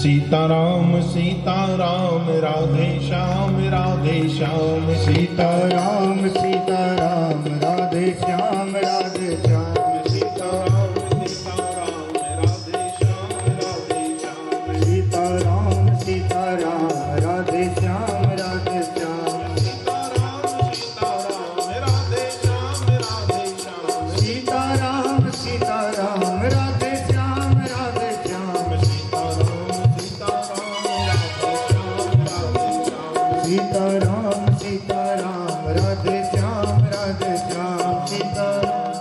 सीताराम सीताराम राधे श्याम राधे श्याम। सीताराम सीताराम राधे श्याम राधे श्याम। सीताराम सीताराम राधे श्याम राधे श्याम। सीताराम सीताराम राधे श्याम राधे श्याम। सीताराम सीताराम राधे श्याम राधे श्याम। सीताराम सीताराम राधे श्याम राधे श्याम। सीताराम।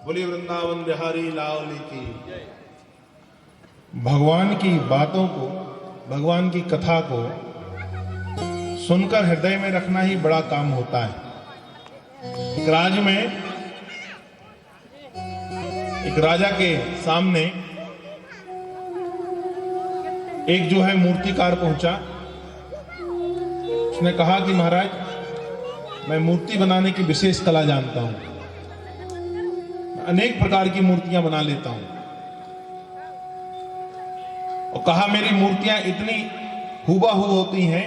बोलिए वृंदावन बिहारी लाल की। भगवान की बातों को, भगवान की कथा को सुनकर हृदय में रखना ही बड़ा काम होता है। एक राज्य में एक राजा के सामने एक जो है मूर्तिकार पहुंचा। उसने कहा कि महाराज, मैं मूर्ति बनाने की विशेष कला जानता हूं, अनेक प्रकार की मूर्तियां बना लेता हूं। और कहा मेरी मूर्तियां इतनी हूबहू होती हैं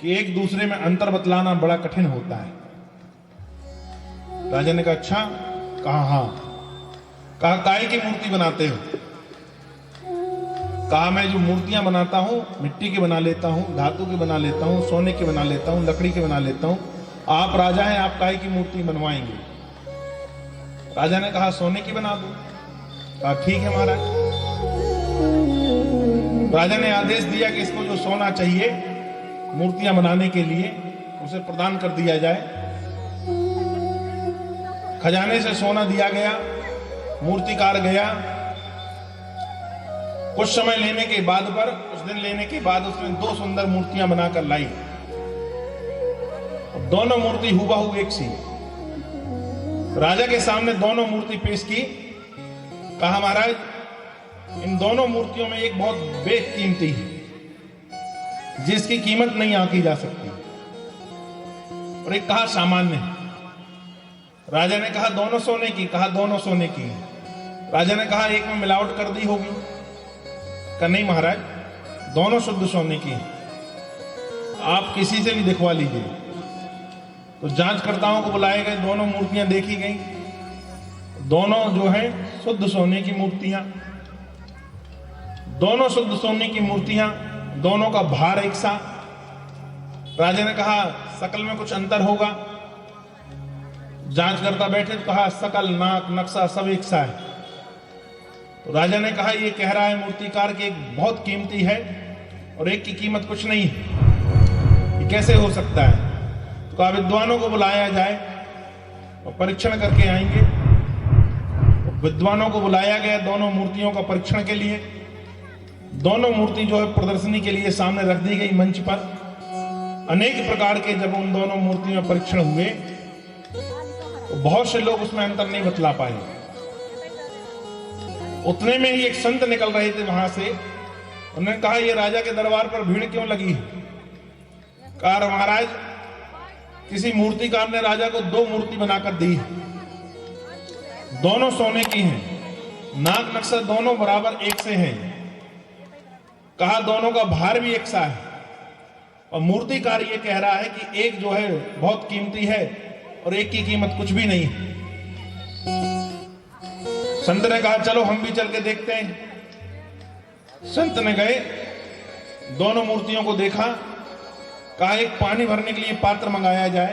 कि एक दूसरे में अंतर बतलाना बड़ा कठिन होता है। राजा ने कहा अच्छा। कहा हाँ। कहा काय की मूर्ति बनाते हो? कहा मैं जो मूर्तियां बनाता हूं मिट्टी की बना लेता हूं, धातु की बना लेता हूं, सोने की बना लेता हूं, लकड़ी की बना लेता हूं। आप राजा हैं, आप काय की मूर्ति बनवाएंगे? राजा ने कहा सोने की बना दो। कहा ठीक है महाराज। राजा ने आदेश दिया कि इसको जो सोना चाहिए मूर्तियां बनाने के लिए उसे प्रदान कर दिया जाए। खजाने से सोना दिया गया। मूर्तिकार गया। कुछ समय लेने के बाद पर, कुछ दिन लेने के बाद उसने दो सुंदर मूर्तियां बनाकर लाई। दोनों मूर्ति हूबहू एक सी। राजा के सामने दोनों मूर्ति पेश की। कहा महाराज, इन दोनों मूर्तियों में एक बहुत बेकीमती है, जिसकी कीमत नहीं आंकी जा सकती, और एक कहा सामान्य है। राजा ने कहा दोनों सोने की? कहा दोनों सोने की। राजा ने कहा एक में मिलावट कर दी होगी? कहा नहीं महाराज, दोनों शुद्ध सोने की। आप किसी से भी दिखवा लीजिए। तो जांचकर्ताओं को बुलाए गए, दोनों मूर्तियां देखी गई। दोनों जो है शुद्ध सोने की मूर्तियां, दोनों शुद्ध सोने की मूर्तियां, दोनों का भार एक सा। राजा ने कहा शकल में कुछ अंतर होगा? जांचकर्ता बैठे तो कहा शकल, नाक, नक्शा सब एक सा है। तो राजा ने कहा ये कह रहा है मूर्तिकार कि एक बहुत कीमती है और एक की कीमत कुछ नहीं है, ये कैसे हो सकता है? तो कहा विद्वानों को बुलाया जाए और परीक्षण करके आएंगे। विद्वानों को बुलाया गया दोनों मूर्तियों का परीक्षण के लिए। दोनों मूर्ति जो है प्रदर्शनी के लिए सामने रख दी गई मंच पर। अनेक प्रकार के जब उन दोनों मूर्तियों में परीक्षण हुए तो बहुत से लोग उसमें अंतर नहीं बतला पाए। उतने में ही एक संत निकल रहे थे वहां से। उन्होंने कहा ये राजा के दरबार पर भीड़ क्यों लगी है? कहा महाराज, किसी मूर्तिकार ने राजा को दो मूर्ति बनाकर दी है, दोनों सोने की हैं, नाक नक्शा दोनों बराबर एक से हैं। कहा दोनों का भार भी एक सा है, और मूर्तिकार ये कह रहा है कि एक जो है बहुत कीमती है और एक की कीमत कुछ भी नहीं है। संत ने कहा चलो हम भी चल के देखते हैं। संत ने गए, दोनों मूर्तियों को देखा। कहा एक पानी भरने के लिए पात्र मंगाया जाए।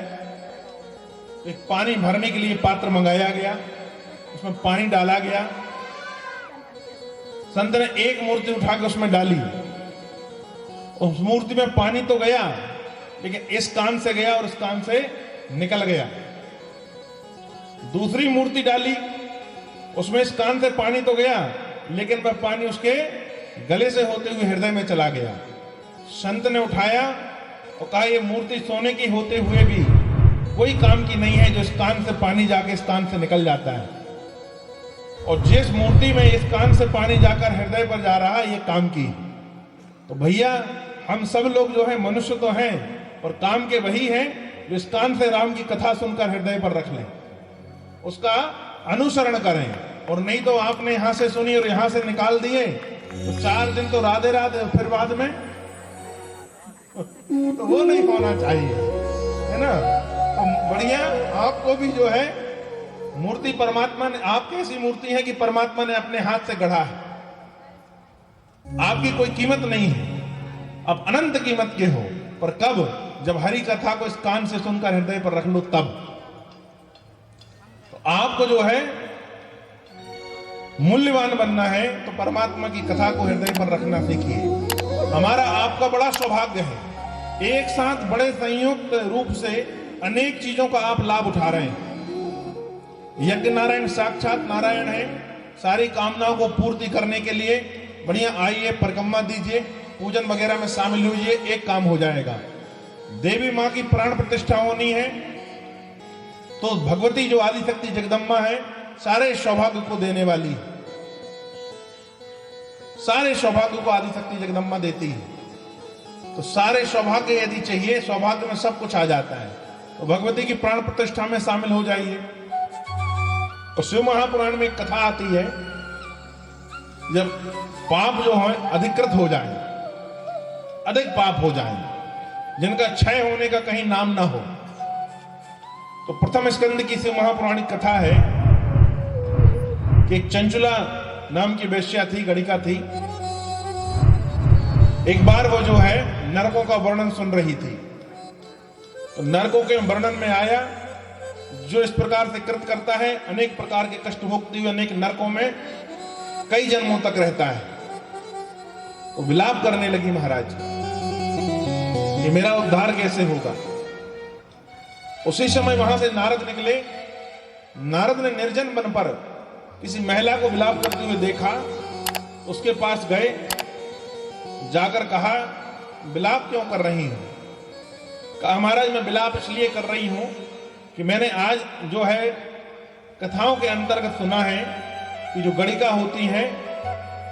एक पानी भरने के लिए पात्र मंगाया गया, उसमें पानी डाला गया। संत ने एक मूर्ति उठा के उसमें डाली। उस मूर्ति में पानी तो गया, लेकिन इस कान से गया और इस कान से निकल गया। दूसरी मूर्ति डाली, उसमें इस कान से पानी तो गया, लेकिन वह पानी उसके गले से होते हुए हृदय में चला गया। संत ने उठाया और कहा ये मूर्ति सोने की होते हुए भी कोई काम की नहीं है, जो इस कान से पानी जाके इस कान से निकल जाता है। और जिस मूर्ति में इस कान से पानी जाकर हृदय पर जा रहा है, ये काम की। तो भैया हम सब लोग जो है मनुष्य तो हैं, और काम के वही हैं जो इस कान से राम की कथा सुनकर हृदय पर रख लें, उसका अनुसरण करें। और नहीं तो आपने यहां से सुनी और यहां से निकाल दिए तो 4 दिन तो राधे राधे, फिर बाद में तो वो नहीं होना चाहिए, है ना। तो बढ़िया, आपको भी जो है मूर्ति परमात्मा ने, आपकी ऐसी मूर्ति है कि परमात्मा ने अपने हाथ से गढ़ा है, आपकी कोई कीमत नहीं है, आप अनंत कीमत के हो। पर कब? जब हरि कथा को इस कान से सुनकर हृदय पर रख लो तब। तो आपको जो है मूल्यवान बनना है तो परमात्मा की कथा को हृदय पर रखना सीखिए। हमारा आपका बड़ा सौभाग्य है, एक साथ बड़े संयुक्त रूप से अनेक चीजों का आप लाभ उठा रहे हैं। यज्ञ नारायण साक्षात नारायण है, सारी कामनाओं को पूर्ति करने के लिए। बढ़िया, आइए परिक्रमा दीजिए, पूजन वगैरह में शामिल हुई, एक काम हो जाएगा। देवी मां की प्राण प्रतिष्ठा होनी है, तो भगवती जो आदिशक्ति जगदम्बा है, सारे सौभाग्य को देने वाली है, सारे सौभाग्य को आदिशक्ति जगदम्बा देती है। तो सारे सौभाग्य यदि चाहिए, सौभाग्य में सब कुछ आ जाता है, तो भगवती की प्राण प्रतिष्ठा में शामिल हो जाइए। और शिव महापुराण में एक कथा आती है, जब पाप जो है अधिकृत हो जाए, अधिक पाप हो जाए, जिनका क्षय होने का कहीं नाम ना हो, तो प्रथम स्कंद की शिव महापुराणिक कथा है कि एक चंचुला नाम की वेश्या थी, गणिका थी। एक बार वो जो है नरकों का वर्णन सुन रही थी, तो नरकों के वर्णन में आया, जो इस प्रकार से कृत करता है, अनेक प्रकार के कष्ट भोगते हुए अनेक नरकों में कई जन्मों तक रहता है। तो विलाप करने लगी महाराज कि मेरा उद्धार कैसे होगा। उसी समय वहां से नारद निकले। नारद ने निर्जन वन पर किसी महिला को विलाप करते हुए देखा, उसके पास गए, जाकर कहा, विलाप क्यों कर रही हूं? कहा, महाराज मैं विलाप इसलिए कर रही हूं कि मैंने आज जो है कथाओं के अंतर्गत सुना है कि जो गणिका होती हैं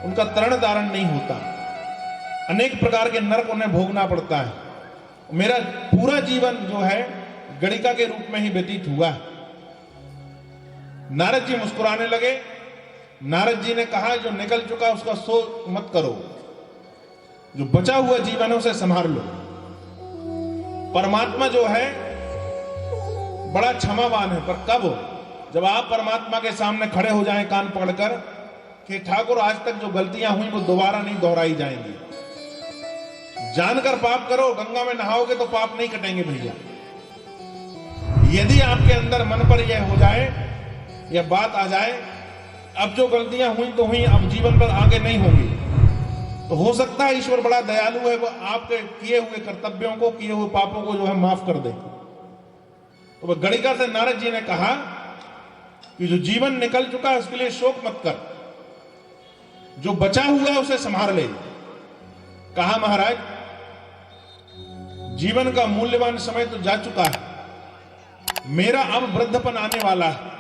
उनका तरण धारण नहीं होता, अनेक प्रकार के नरक उन्हें भोगना पड़ता है। मेरा पूरा जीवन जो है गणिका के रूप में ही व्यतीत हुआ। नारद जी मुस्कुराने लगे। नारद जी ने कहा, जो निकल चुका उसका शोक मत करो, जो बचा हुआ जीवन है उसे संभाल लो। परमात्मा जो है बड़ा क्षमावान है, पर कब? जब आप परमात्मा के सामने खड़े हो जाएं कान पकड़कर कि ठाकुर आज तक जो गलतियां हुई वो दोबारा नहीं दोहराई जाएंगी। जानकर पाप करो, गंगा में नहाओगे तो पाप नहीं कटेंगे भैया। यदि आपके अंदर मन पर यह हो जाए, यह बात आ जाए, अब जो गलतियां हुई तो हुई, अब जीवन पर आगे नहीं होंगी, तो हो सकता है ईश्वर बड़ा दयालु है, वो आपके किए हुए कर्तव्यों को, किए हुए पापों को जो है माफ कर दे। तो वह गणिका से नारद जी ने कहा कि जो जीवन निकल चुका है उसके लिए शोक मत कर, जो बचा हुआ है उसे संभाल ले। कहा, महाराज जीवन का मूल्यवान समय तो जा चुका है, मेरा अब वृद्धपन आने वाला है।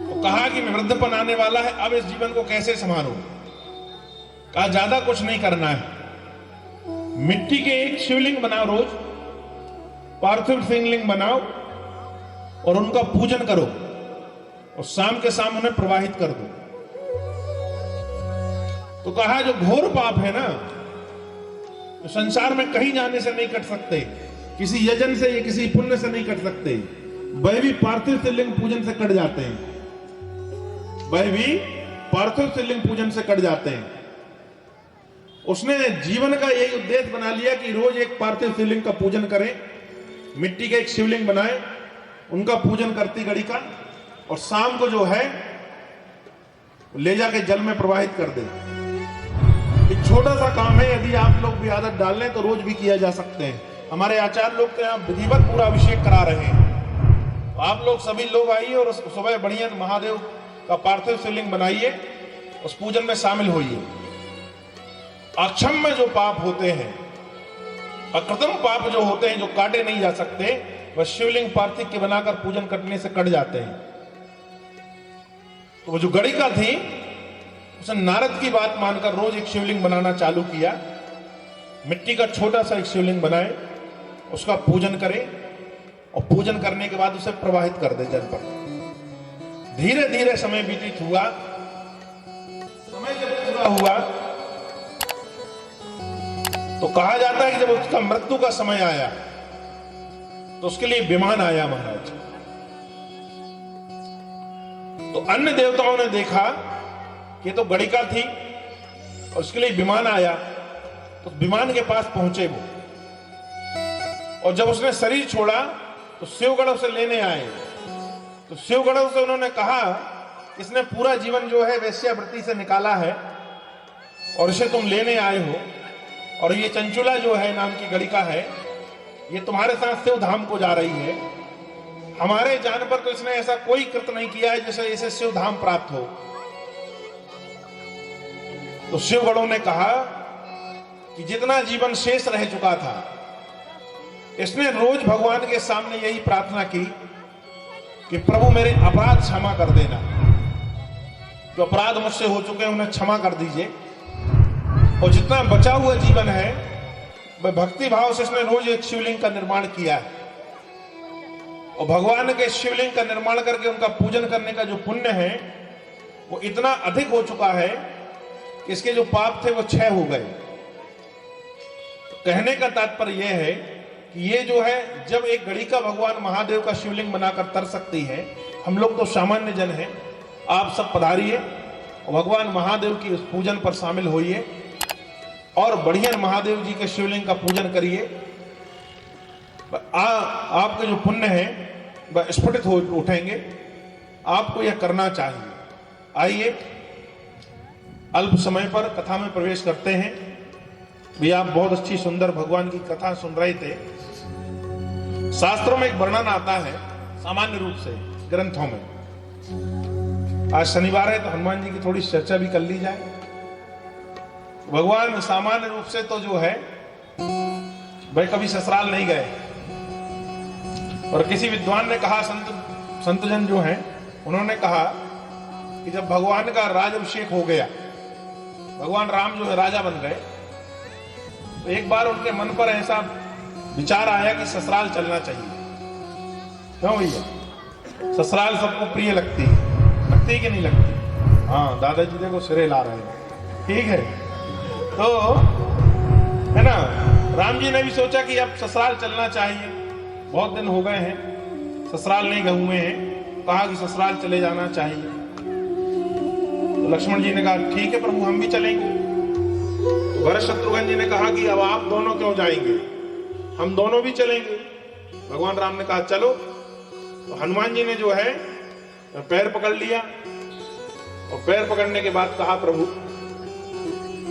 तो कहा कि मैं वृद्धपन आने वाला है, अब इस जीवन को कैसे संभालूं? कहा, ज्यादा कुछ नहीं करना है, मिट्टी के एक शिवलिंग बनाओ, रोज पार्थिव शिवलिंग बनाओ और उनका पूजन करो, और शाम के शाम उन्हें प्रवाहित कर दो। तो कहा, जो घोर पाप है ना, तो संसार में कहीं जाने से नहीं कट सकते, किसी यजन से या किसी पुण्य से नहीं कट सकते, वह भी पार्थिव शिवलिंग पूजन से कट जाते हैं, वह भी पार्थिव शिवलिंग पूजन से कट जाते हैं। उसने जीवन का यही उद्देश्य बना लिया कि रोज एक पार्थिव शिवलिंग का पूजन करें, मिट्टी का एक शिवलिंग बनाए, उनका पूजन करती गणिका, और शाम को जो है ले जाके जल में प्रवाहित कर दे। एक छोटा सा काम है, यदि आप लोग भी आदत डाल लें तो रोज भी किया जा सकते हैं। हमारे आचार्य लोग तो यहाँ विधिवत पूरा अभिषेक करा रहे हैं, तो आप लोग सभी लोग आइए और सुबह बढ़िया महादेव का पार्थिव शिवलिंग बनाइए, उस पूजन में शामिल होइए। अक्षम्य जो पाप होते हैं, अकृतम पाप जो होते हैं, जो काटे नहीं जा सकते, वह शिवलिंग पार्थिव के बनाकर पूजन करने से कट जाते हैं। तो वो जो गणिका थी, उसने नारद की बात मानकर रोज एक शिवलिंग बनाना चालू किया। मिट्टी का छोटा सा एक शिवलिंग बनाए, उसका पूजन करे, और पूजन करने के बाद उसे प्रवाहित कर दे जल पर। धीरे धीरे समय व्यतीत हुआ। समय जब हुआ तो कहा जाता है कि जब उसका मृत्यु का समय आया तो उसके लिए विमान आया महाराज। तो अन्य देवताओं ने देखा कि तो गणिका थी और उसके लिए विमान आया, तो विमान के पास पहुंचे वो, और जब उसने शरीर छोड़ा तो शिवगढ़ उसे लेने आए। तो शिवगढ़ से उन्होंने कहा इसने पूरा जीवन जो है वेश्यावृत्ति से निकाला है और इसे तुम लेने आए हो, और ये चंचुला जो है नाम की गणिका है, ये तुम्हारे साथ शिव धाम को जा रही है। हमारे जान पर तो इसने ऐसा कोई कृत नहीं किया है जिससे इसे शिव धाम प्राप्त हो। तो शिवगणों ने कहा कि जितना जीवन शेष रह चुका था, इसने रोज भगवान के सामने यही प्रार्थना की कि प्रभु मेरे अपराध क्षमा कर देना, जो अपराध मुझसे हो चुके हैं उन्हें क्षमा कर दीजिए, और जितना बचा हुआ जीवन है वह भक्ति भाव से इसने रोज एक शिवलिंग का निर्माण किया है, और भगवान के शिवलिंग का निर्माण करके उनका पूजन करने का जो पुण्य है वो इतना अधिक हो चुका है कि इसके जो पाप थे वो क्षय हो गए। तो कहने का तात्पर्य यह है कि ये जो है, जब एक गणिका भगवान महादेव का शिवलिंग बनाकर तर सकती है, हम लोग तो सामान्य जन हैं, आप सब पधारिए और भगवान महादेव की उस पूजन पर शामिल होइए और बढ़िया महादेव जी के शिवलिंग का पूजन करिए। आपके जो पुण्य है वह स्फुटित हो उठेंगे। आपको यह करना चाहिए। आइए अल्प समय पर कथा में प्रवेश करते हैं। भी आप बहुत अच्छी सुंदर भगवान की कथा सुन रहे थे। शास्त्रों में एक वर्णन आता है सामान्य रूप से ग्रंथों में। आज शनिवार है तो हनुमान जी की थोड़ी चर्चा भी कर ली जाए। भगवान सामान्य रूप से तो जो है भाई कभी ससुराल नहीं गए, और किसी विद्वान ने कहा, संतजन जो हैं उन्होंने कहा कि जब भगवान का राज्याभिषेक हो गया, भगवान राम जो है राजा बन गए, तो एक बार उनके मन पर ऐसा विचार आया कि ससुराल चलना चाहिए। क्यों भैया, ससुराल सबको प्रिय लगती है कि नहीं लगती? हाँ, दादाजी देखो सिरे ला रहे हैं, ठीक है। तो है ना, राम जी ने भी सोचा कि अब ससुराल चलना चाहिए, बहुत दिन हो गए हैं ससुराल नहीं गए हुए हैं, कहा कि ससुराल चले जाना चाहिए। तो लक्ष्मण जी ने कहा ठीक है प्रभु, हम भी चलेंगे। तो भरत शत्रुघ्न जी ने कहा कि अब आप दोनों क्यों जाएंगे, हम दोनों भी चलेंगे। भगवान राम ने कहा चलो। तो हनुमान जी ने जो है पैर पकड़ लिया, और पैर पकड़ने के बाद कहा प्रभु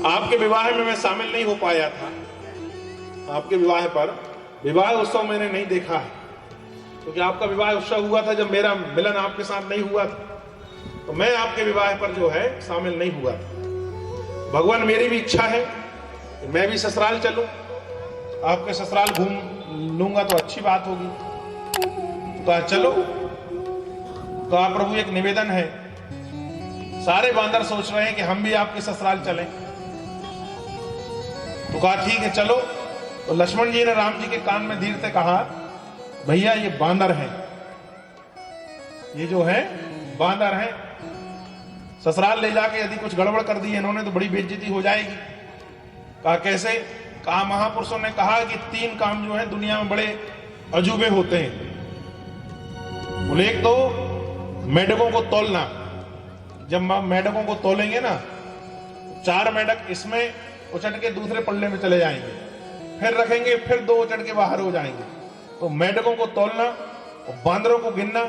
आपके विवाह में मैं शामिल नहीं हो पाया था, आपके विवाह पर विवाह उत्सव मैंने नहीं देखा है, क्योंकि आपका विवाह उत्सव हुआ था जब मेरा मिलन आपके साथ नहीं हुआ था, तो मैं आपके विवाह पर जो है शामिल नहीं हुआ था। भगवान मेरी भी इच्छा है कि मैं भी ससुराल चलूं, आपके ससुराल घूम लूंगा तो अच्छी बात होगी। तो कहा चलो। तो आप प्रभु एक निवेदन है, सारे बांदर सोच रहे हैं कि हम भी आपके ससुराल चलें। तो कहा ठीक है चलो। तो लक्ष्मण जी ने राम जी के कान में धीरे से कहा भैया ये बांदर हैं, ये जो है बांदर हैं, ससुराल ले जाके यदि कुछ गड़बड़ कर दी इन्होंने तो बड़ी बेइज्जती हो जाएगी। कहा कैसे? कहा महापुरुषों ने कहा कि 3 काम जो है दुनिया में बड़े अजूबे होते हैं। बोले एक तो मेढकों को तोलना, जब मेढकों को तोलेंगे ना 4 मेढक इसमें उचट के दूसरे पल्ले में चले जाएंगे, फिर रखेंगे फिर 2 उचट के बाहर हो जाएंगे। तो मेढकों को तोलना और बांदरों को गिनना।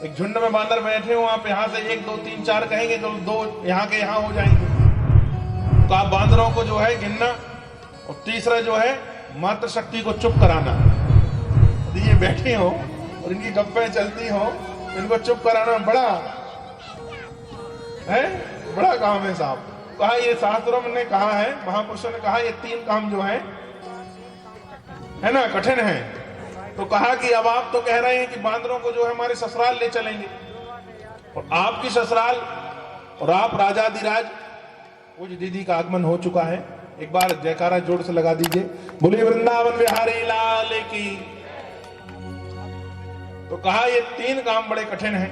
एक झुंड में बांदर बैठे हो, आप यहां से 1 2 3 4 कहेंगे तो 2 यहां के यहां हो जाएंगे। तो आप बांदरों को जो है गिनना, और तीसरा जो है मातृशक्ति को चुप कराना। यदि ये बैठे हो और इनकी गप्पें चलती हो, इनको चुप कराना बड़ा काम है साहब। कहा ये शास्त्रों ने कहा है, महापुरुषों ने कहा ये 3 काम जो है ना कठिन है। तो कहा कि अब आप तो कह रहे हैं कि बांदरों को जो है हमारे ससुराल ले चलेंगे, और आपकी ससुराल और आप राजाधिराज, वो दीदी का आगमन हो चुका है। एक बार जयकारा जोर से लगा दीजिए, बोले वृंदावन बिहारी लाल की। तो कहा ये 3 काम बड़े कठिन हैं।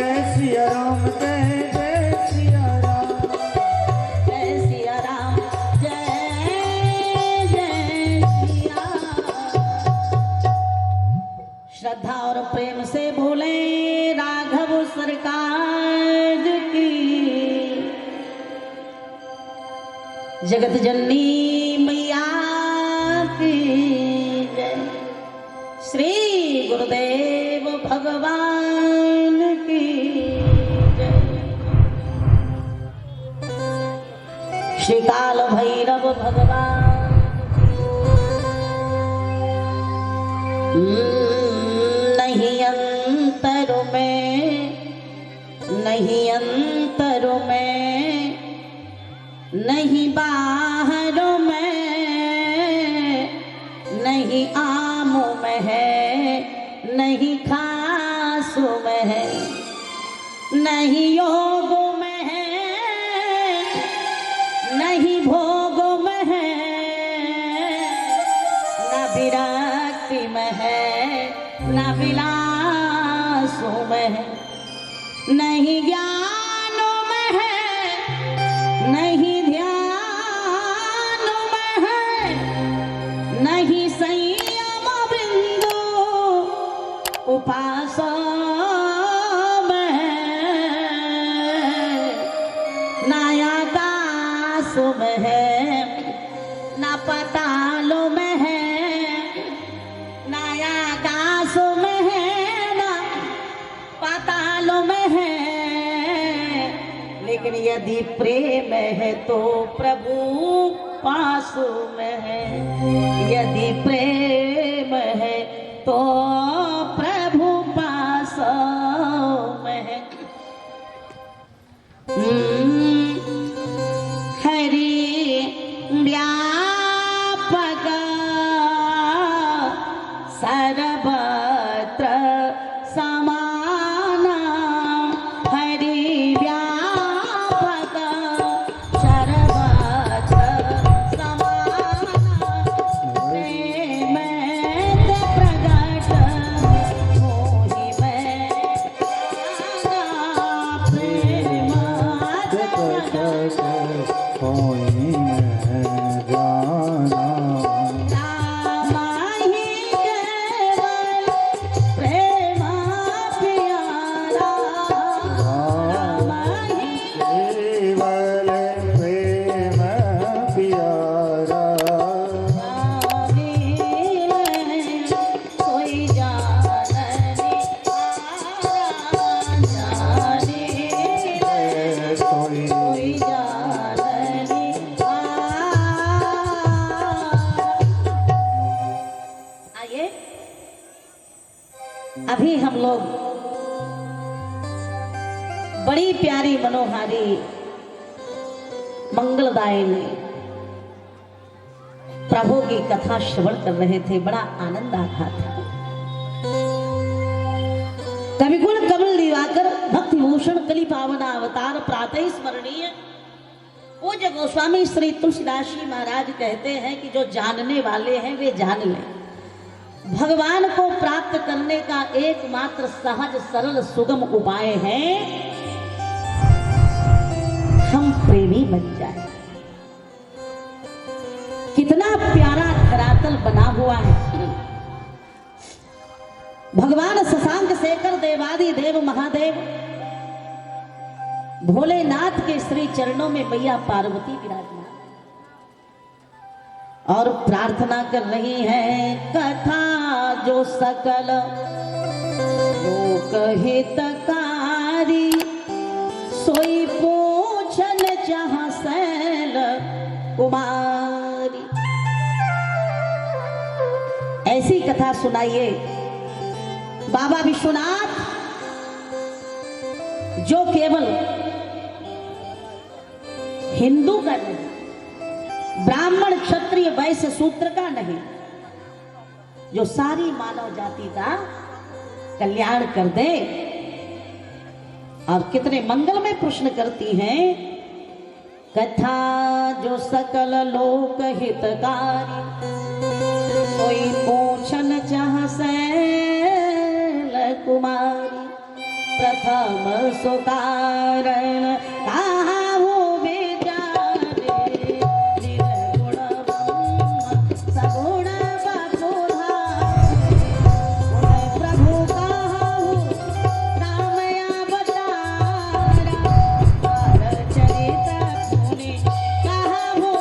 जय सिया राम जय जय सिया राम जय सिया राम जय जय सिया। श्रद्धा और प्रेम से बोले राघव सरकार की, जगत जननी मैया की जय। श्री गुरुदेव भगवान की जय। श्री काल भैरव भगवान नहीं अंतर में, नहीं अंतर में, नहीं बाहर में, नहीं आम में है, नहीं खास में है, नहीं योग में है, नहीं भोग में है, न विरक्ति में है, न विलास में है, नहीं ज्ञान में है, नहीं ध्यान में है, नहीं संयम बिंदु उपास में है, ना आकाश में है, ना पाताल में है, ना आकाश में है, ना पाताल में है। लेकिन यदि प्रेम है तो प्रभु पास में है, यदि प्रेम है तो प्रभु पास में है। हरि व्यापक सर्वत्र समाना, हरि व्यापक सर्वत्र समाना, प्रेम प्रगट मोहि में प्रेम प्रगट होई मैं जाना रामाहि केवल प्रेम प्यारा, रामाहि केवल प्रेम प्यारा कोई जाननी कोई कोई जाननी। आइए अभी हम लोग बड़ी प्यारी मनोहारी मंगलदायिनी प्रभु की कथा श्रवण कर रहे थे। बड़ा आनंद आ रहा था। कविकुल कमल दिवाकर भक्ति भूषण कली पावना अवतार प्रातः स्मरणीय पूज्य गोस्वामी श्री तुलसीदास जी महाराज कहते हैं कि जो जानने वाले हैं वे जान लें। भगवान को प्राप्त करने का एकमात्र सहज सरल सुगम उपाय है हम प्रेमी बन जाए। कितना प्यारा धरातल बना हुआ है। भगवान शशांक शेखर देवादि देव महादेव भोलेनाथ के श्री चरणों में मैया पार्वती विराजमान और प्रार्थना कर रही है। कथा जो सकल लोक हितकारी, सोई पूछन जहाँ सैल कुमारी। ऐसी कथा सुनाइए। बाबा विश्वनाथ जो केवल हिंदू का नहीं, ब्राह्मण क्षत्रिय वैश्य शूद्र का नहीं, जो सारी मानव जाति का कल्याण कर दे। और कितने मंगलमय प्रश्न करती हैं। कथा जो सकल लोक हितकारी, कोई पूछन चाह सैल कुमारी। प्रथम सो कारण काहू बेचारे निर्गुण ब्रह्म सगुण बपुधारे प्रभु काहू राम अवतारा हर चरित मुनि काहू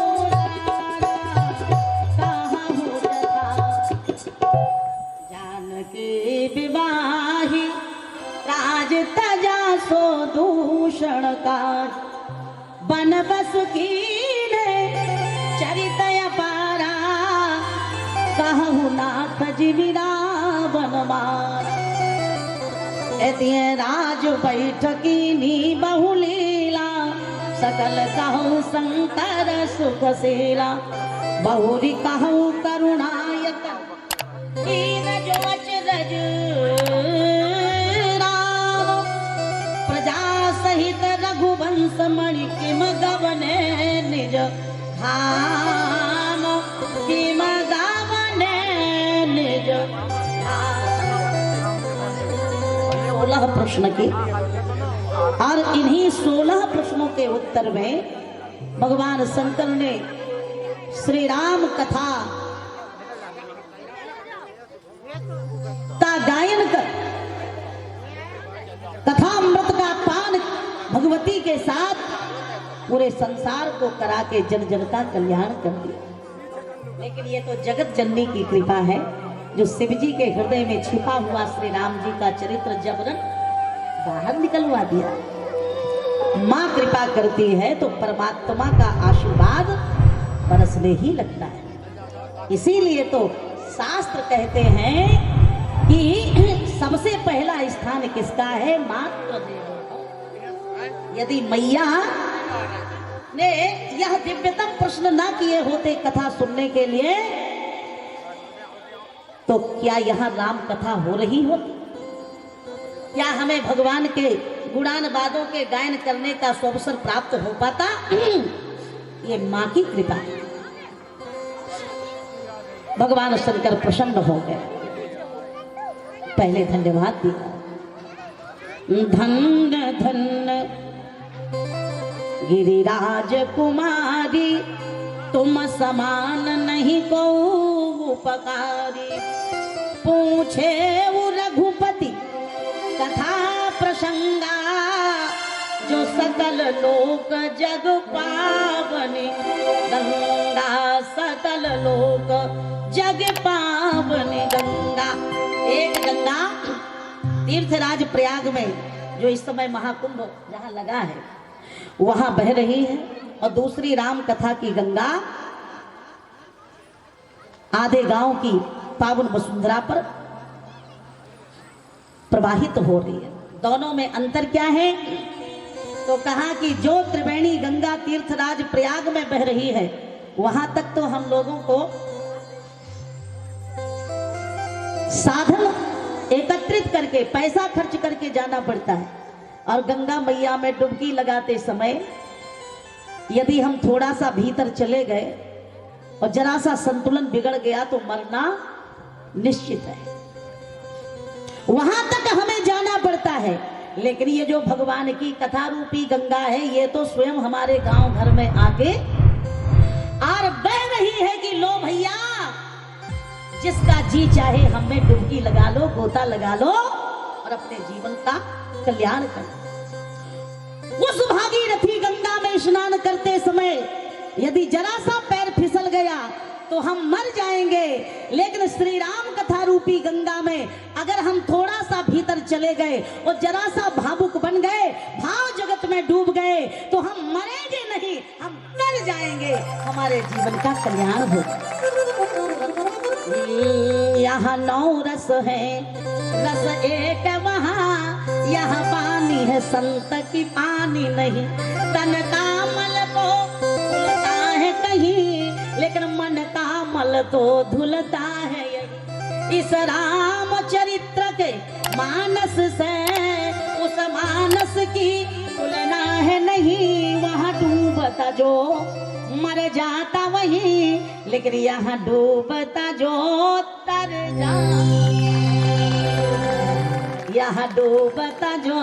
काहू तथा जानकी विवाही राज तजा सो दूषण काज बन बस कीने चरित अपारा कहु नाथ जीविरा बन मारा एतिये राज बैठकीनी बहुलीला सकल कहु संकर सुख सेला बहुरी कहु करुणायक कीन जो अचरज राम प्रजा सहित रघुवंश मणि किम गवने निज धाम किम गवने निज धाम। 16 प्रश्न के और इन्हीं 16 प्रश्नों के उत्तर में भगवान शंकर ने श्री राम कथा का गायन कर कथा अमृत का पान भगवती के साथ पूरे संसार को करा के जन जन का कल्याण कर दिया। लेकिन ये तो जगत जननी की कृपा है जो शिव जी के हृदय में छिपा हुआ श्री राम जी का चरित्र जबरन बाहर निकलवा दिया। माँ कृपा करती है तो परमात्मा का आशीर्वाद बरसने ही लगता है। इसीलिए तो शास्त्र कहते हैं कि सबसे पहला स्थान किसका है? मातृ देवो। यदि मैया ने यह दिव्यतम प्रश्न ना किए होते कथा सुनने के लिए तो क्या यहाँ राम कथा हो रही होती? क्या हमें भगवान के गुणान वादों के गायन करने का अवसर प्राप्त हो पाता? ये माँ की कृपा है। भगवान शंकर प्रसन्न हो गए, पहले धन्यवाद दिया। धन्य धन्य गिरिराज कुमारी तुम समान नहीं को उपकारी। पूछे वो रघुपति कथा प्रसंगा जो सकल लोक जग पावनी। गंगा सकल लोक जग पावनी गंगा। एक गंगा तीर्थराज प्रयाग में जो इस समय महाकुंभ जहाँ लगा है वहां बह रही है, और दूसरी राम कथा की गंगा आधे गांव की पावन वसुंधरा पर प्रवाहित हो रही है। दोनों में अंतर क्या है? तो कहा कि जो त्रिवेणी गंगा तीर्थराज प्रयाग में बह रही है वहां तक तो हम लोगों को साधन एकत्रित करके पैसा खर्च करके जाना पड़ता है, और गंगा मैया में डुबकी लगाते समय यदि हम थोड़ा सा भीतर चले गए और जरा सा संतुलन बिगड़ गया तो मरना निश्चित है। वहां तक हमें जाना पड़ता है। लेकिन ये जो भगवान की कथा रूपी गंगा है ये तो स्वयं हमारे गांव घर में आके और बह रही है कि लो भैया जिसका जी चाहे हमें डुबकी लगा लो, गोता लगा लो और अपने जीवन का कल्याण करो। उस भागीरथी गंगा में स्नान करते समय यदि जरा सा पैर फिसल गया तो हम मर जाएंगे। लेकिन श्री राम कथा रूपी गंगा में अगर हम थोड़ा सा भीतर चले गए और जरा सा भावुक बन गए, भाव जगत में डूब गए तो हम मरेंगे नहीं, हम मर जाएंगे, हमारे जीवन का कल्याण होगा। यहाँ 9 रस है, रस एक वहाँ, यहाँ पानी है संत की पानी नहीं। तन का मल तो धुलता है कहीं, लेकिन मन का मल तो धुलता है यही। इस राम चरित्र के मानस से उस मानस की तुलना है नहीं। वहाँ डूबता जो मर जाता वही, लेकिन यहाँ डूबता जो तर जा। यहाँ डूबता जो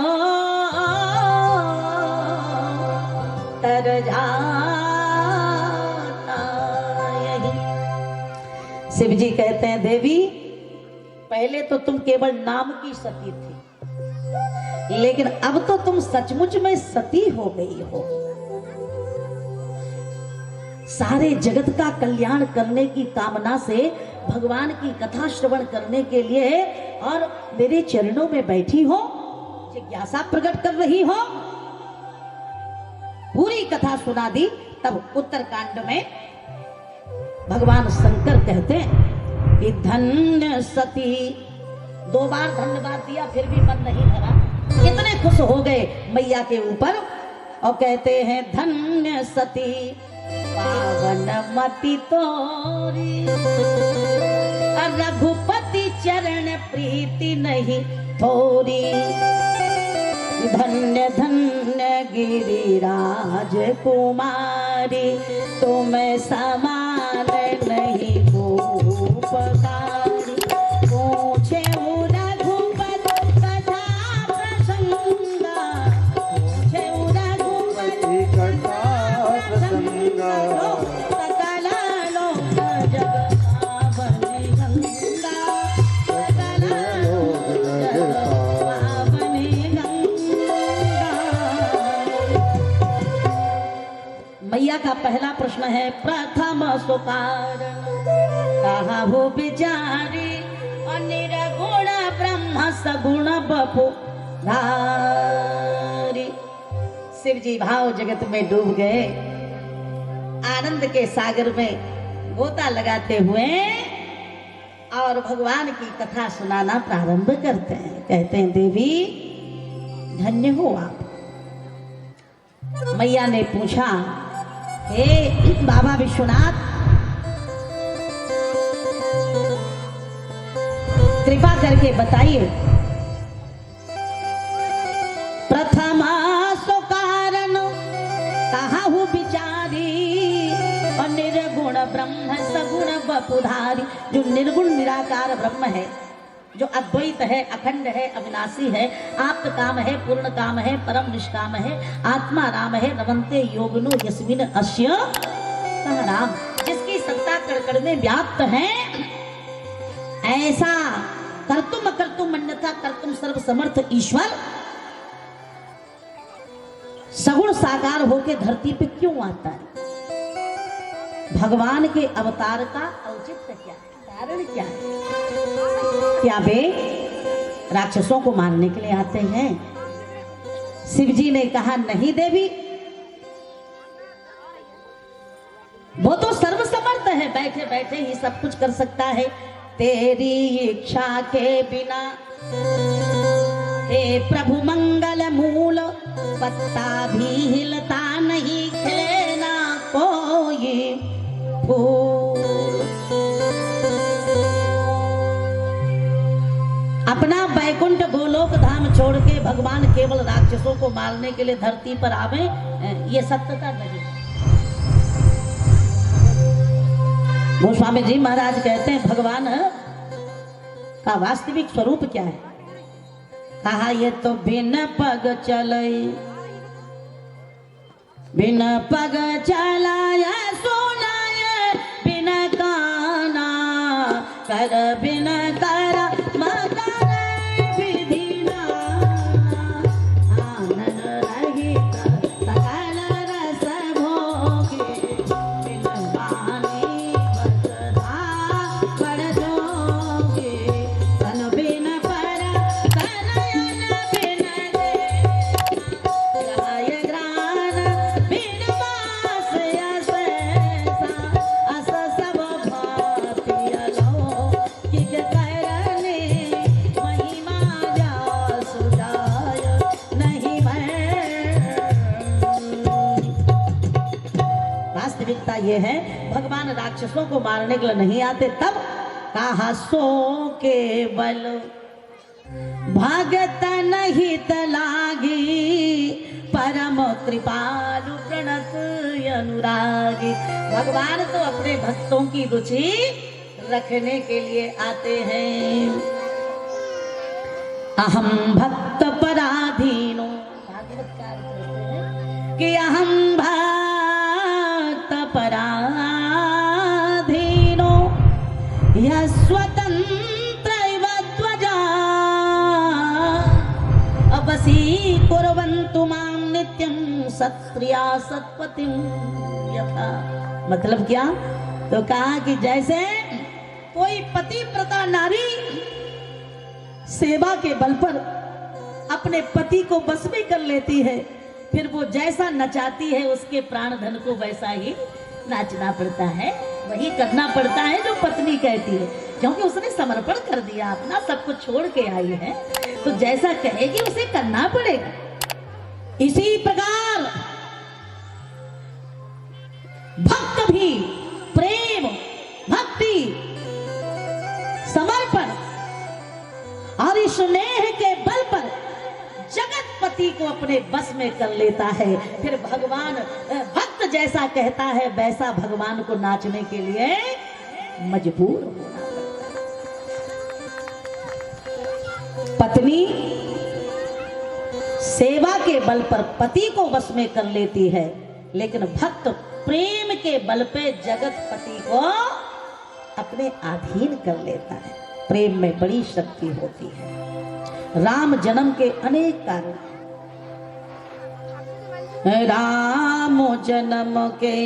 तर जाता यही। शिव जी कहते हैं देवी, पहले तो तुम केवल नाम की सती थी, लेकिन अब तो तुम सचमुच में सती हो गई हो। सारे जगत का कल्याण करने की कामना से भगवान की कथा श्रवण करने के लिए और मेरे चरणों में बैठी हो, जिज्ञासा प्रकट कर रही हो। पूरी कथा सुना दी। तब उत्तरकांड में भगवान शंकर कहते हैं कि धन्य सती, 2 बार धन्यवाद दिया फिर भी मन नहीं भरा। इतने खुश हो गए मैया के ऊपर और कहते हैं धन्य सती पावन मति तोरी, रघुपति चरण प्रीति नहीं थोरी। धन्य धन्य गिरिराज कुमारी, तुम समान नहीं गोपकारी। पूछे रघुपति कथा प्रसंगा, पूछे रघुपति कथा प्रसंगा, सकल लोक जग पावनी गंगा, सकल लोक जग पावनी गंगा। मैया का पहला प्रश्न है प्रथम सुकारण, कहा हो बिचारी निर्गुण ब्रह्म सगुण बपु धारी। शिव जी भाव जगत में डूब गए, आनंद के सागर में गोता लगाते हुए और भगवान की कथा सुनाना प्रारंभ करते हैं। कहते हैं देवी धन्य हो आप। मैया ने पूछा हे बाबा विश्वनाथ, कृपा करके बताइए प्रथम सो कारण कहा हूँ बिचारी और निर्गुण ब्रह्म सगुण बपुधारी। जो निर्गुण निराकार ब्रह्म है, जो अद्वैत है, अखंड है, अविनाशी है, आप्त काम है, पूर्ण काम है, परम निष्काम है, आत्मा राम है, रमन्ते योगिनो यस्मिन् अस्य सह राम। जिसकी सत्ता कण में व्याप्त है, ऐसा कर्तुम अकर्तुम अन्यथा कर्तुम सर्व समर्थ ईश्वर सगुण साकार होके धरती पे क्यों आता है? भगवान के अवतार का औचित्य क्या है, कारण क्या है? क्या वे राक्षसों को मारने के लिए आते हैं? शिव जी ने कहा नहीं देवी, वो तो सर्वसमर्थ है, बैठे बैठे ही सब कुछ कर सकता है। तेरी इच्छा के बिना हे प्रभु मंगल मूल पत्ता भी हिलता नहीं, खिले ना कोई फूल। अपना बैकुंठ गोलोक धाम छोड़ के भगवान केवल राक्षसों को मारने के लिए धरती पर आवे, ये सत्यता नहीं। गोस्वामी जी महाराज कहते हैं भगवान का वास्तविक स्वरूप क्या है? कहा ये तो बिन पग चले, बिन पग चलाए सुनाए, बिन काना कर बिन कर मकर विधि आनंद रहित सकल रस भोगे, बिन वाणी बसधा बड़ जोगे, तन बिन पर तनयन बिन गाय ग्रान बिन बास अस अस सब भांति अलौकिक करने, महिमा जास जाय नहीं वास्तविकता ये है भगवान राक्षसों को मारने के लिए नहीं आते। तब कहा सो केवल भगत नहीं तलागी, परम कृपालु प्रणत अनुरागी। भगवान तो अपने भक्तों की रुचि रखने के लिए आते हैं। अहम भक्त पराधीनो, भागवतकार कहते हैं कि अहम भक्त पराधीनो यः स्वतंत्र इव ध्वजा अपसी कुर्वन्तु मां नित्यं सत्प्रिया सत्पतिं यथा। मतलब क्या? तो कहा कि जैसे कोई पतिव्रता नारी सेवा के बल पर अपने पति को बस में कर लेती है, फिर वो जैसा नचाती है उसके प्राण धन को वैसा ही नाचना पड़ता है, वही करना पड़ता है जो पत्नी कहती है, क्योंकि उसने समर्पण कर दिया, अपना सब कुछ छोड़ के आई है, तो जैसा कहेगी उसे करना पड़ेगा। इसी प्रकार भक्त भी प्रेम, भक्ति, समर्पण और स्नेह के बल पर जगतपति को अपने बस में कर लेता है। फिर भगवान भक्त जैसा कहता है वैसा भगवान को नाचने के लिए मजबूर होना पड़ता। पत्नी सेवा के बल पर पति को बस में कर लेती है, लेकिन भक्त प्रेम के बल पे जगतपति को अपने अधीन कर लेता है। प्रेम में बड़ी शक्ति होती है। राम जन्म के अनेक कारण, राम जन्म के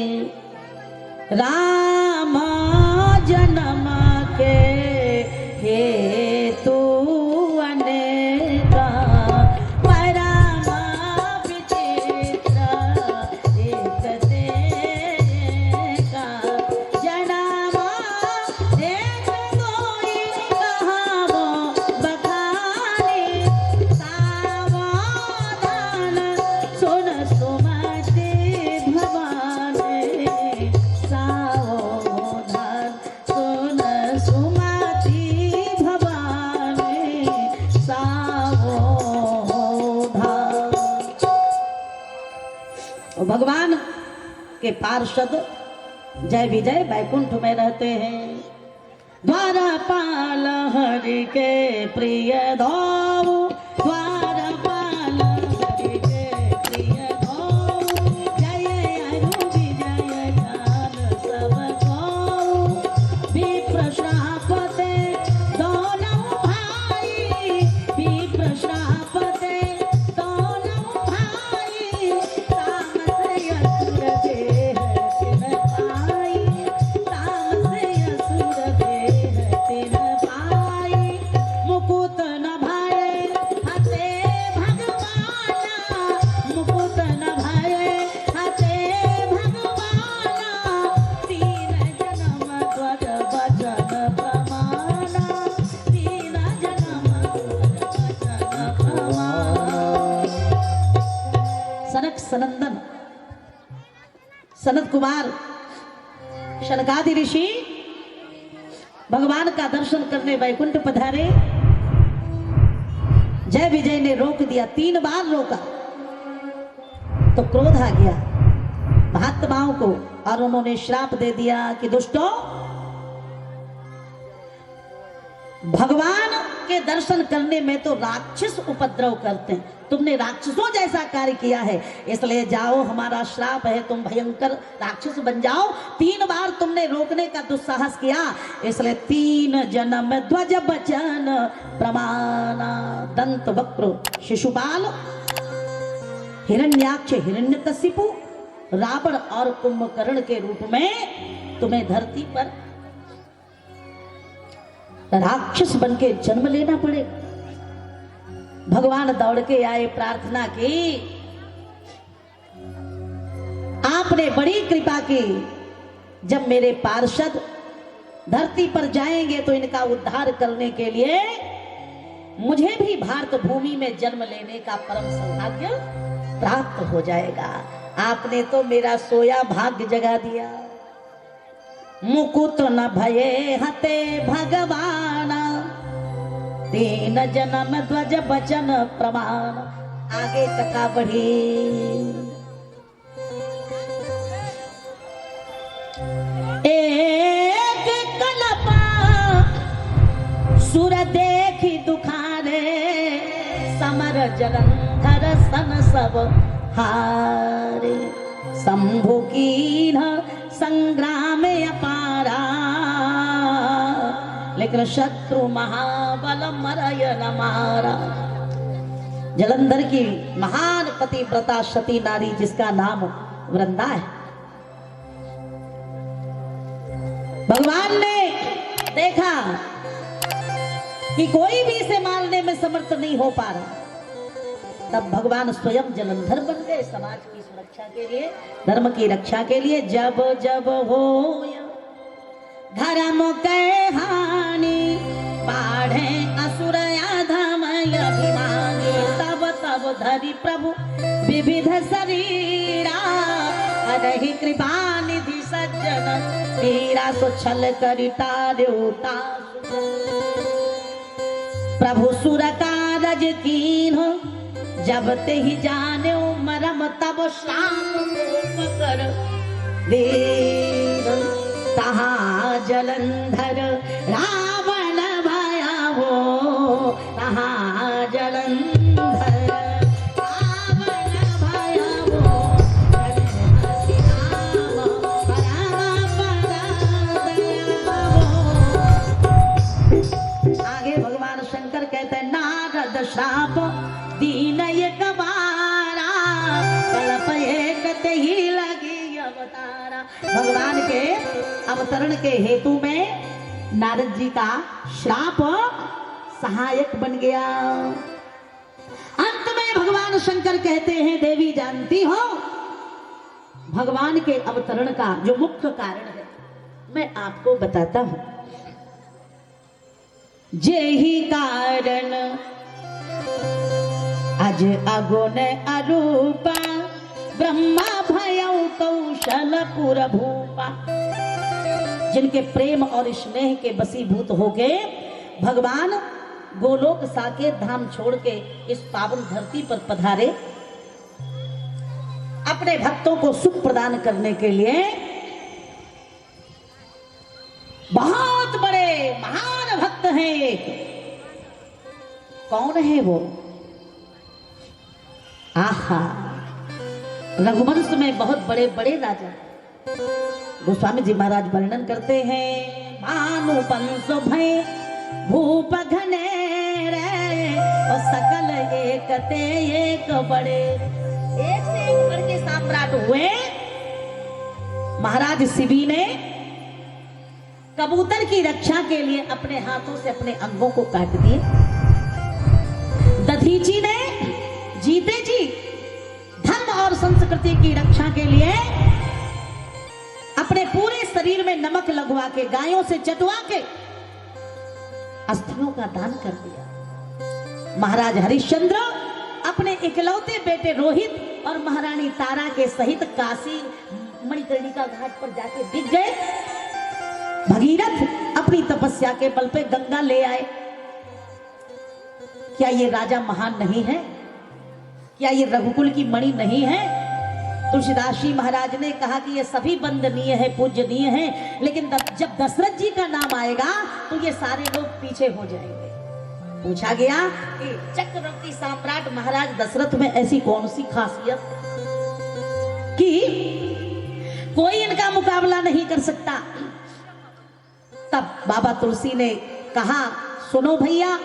हेतु अनेका परम विचित्र एक तेरे का जन्म एक कोई कहावो बखानी सावधान सुन सुमति भवानी सावधान सुन सुमति भवानी सावधान। भगवान के पार्षद जय विजय बैकुंठ में रहते हैं। द्वारपाल हरि के प्रिय धोऊ, द्वारपाल हरि के प्रिय धोऊ, जय अरु विजय ध्यान सब कोऊ। विप्र श्रापते दोनों भाई, विप्र श्रापते दोनों भाई, काम से असुर देह तिन पाई, काम से असुर देह तिन पाई। मुकुट न भये हते भगवाना, मुकुट न भये हते भगवाना, तीन जन्म ध्वज बचन प्रमाना, तीन जन्म ध्वज बचन प्रमाना। सनक सनंदन सनत कुमार शनकादि ऋषि भगवान का दर्शन करने वैकुंठ पधारे। जय विजय ने रोक दिया, 3 बार रोका तो क्रोध आ गया महात्माओं को और उन्होंने श्राप दे दिया कि दुष्टों, भगवान के दर्शन करने में तो राक्षस उपद्रव करते हैं, तुमने राक्षसों जैसा कार्य किया है, इसलिए जाओ, हमारा श्राप है, तुम भयंकर राक्षस बन जाओ। 3 बार तुमने रोकने का दुस्साहस किया, इसलिए 3 जन्म ध्वज बचन प्रमाना। दंत वक्र शिशुपाल, हिरण्याक्ष हिरण्यकशिपु, रावण और कुंभकर्ण के रूप में तुम्हें धरती पर राक्षस बन के जन्म लेना पड़ेगा। भगवान दौड़ के आए, प्रार्थना की, आपने बड़ी कृपा की, जब मेरे पार्षद धरती पर जाएंगे तो इनका उद्धार करने के लिए मुझे भी भारत भूमि में जन्म लेने का परम सौभाग्य प्राप्त हो जाएगा। आपने तो मेरा सोया भाग्य जगा दिया। मुकुट न भये हते भगवान, 3 जन्म ध्वज बचन प्रमाण। आगे कथा बढ़ी। एक कलपा सुर देखी दुखारे, जलंधर सन सब हारे। शंभु कीन संग्राम अपारा, लेकिन शत्रु महाबल मरय न मारा। जलंधर की महान पतिव्रता सती नारी जिसका नाम वृंदा है, भगवान ने देखा कि कोई भी इसे मारने में समर्थ नहीं हो पा रहा, तब भगवान स्वयं जलंधर बन गए समाज की सुरक्षा के लिए, धर्म की रक्षा के लिए। जब जब हो धर्म के हानि, बाढ़े असुर अधम अभिमानी, तब तब धरि प्रभु विविध शरीरा, अरहि कृपा निधि सज्जन हीरा, सो छल करि तार्योता। प्रभु सुर कारज कीन्ह, जब ते ही जाने मरम, तब श्राप कर दे। तहाँ जलंधर रावण भया हो, तहाँ जलंधर रावण भया हो, आगे भगवान शंकर कहते हैं नारद श्राप दीन एक बारा, कल्प एक ते ही लगी अवतारा। भगवान के अवतरण के हेतु में नारद जी का श्राप सहायक बन गया। अंत में भगवान शंकर कहते हैं देवी जानती हो, भगवान के अवतरण का जो मुख्य कारण है मैं आपको बताता हूं। जे ही कारण अज अगुण अरूपा, ब्रह्मा भयउ कौशलपुर भूपा। जिनके प्रेम और स्नेह के वशीभूत होके भगवान गोलोक साकेत धाम छोड़ के इस पावन धरती पर पधारे, अपने भक्तों को सुख प्रदान करने के लिए। बहुत बड़े महान भक्त हैं एक, कौन है वो? आहा, रघुवंश में बहुत बड़े बड़े राजा गोस्वामी जी महाराज वर्णन करते हैं। भानु पंसो भय भूप घनेरे, और सकल एक ते एक बड़े, एक से एक बड़े साम्राट हुए। महाराज शिवी ने कबूतर की रक्षा के लिए अपने हाथों से अपने अंगों को काट दिए। दधीची ने जीते जी धर्म और संस्कृति की रक्षा के लिए अपने पूरे शरीर में नमक लगवा के, गायों से चटवा के अस्थियों का दान कर दिया। महाराज हरिश्चंद्र अपने इकलौते बेटे रोहित और महारानी तारा के सहित काशी मणिकर्णिका घाट पर जाके बिक गए। भगीरथ अपनी तपस्या के बल पे गंगा ले आए। क्या ये राजा महान नहीं है? क्या ये रघुकुल की मणि नहीं है? तुलसीदास जी महाराज ने कहा कि ये सभी वंदनीय है, पूजनीय है, लेकिन जब दशरथ जी का नाम आएगा तो ये सारे लोग पीछे हो जाएंगे। पूछा गया कि चक्रवर्ती सम्राट महाराज दशरथ में ऐसी कौन सी खासियत कि कोई इनका मुकाबला नहीं कर सकता। तब बाबा तुलसी ने कहा, सुनो भैया,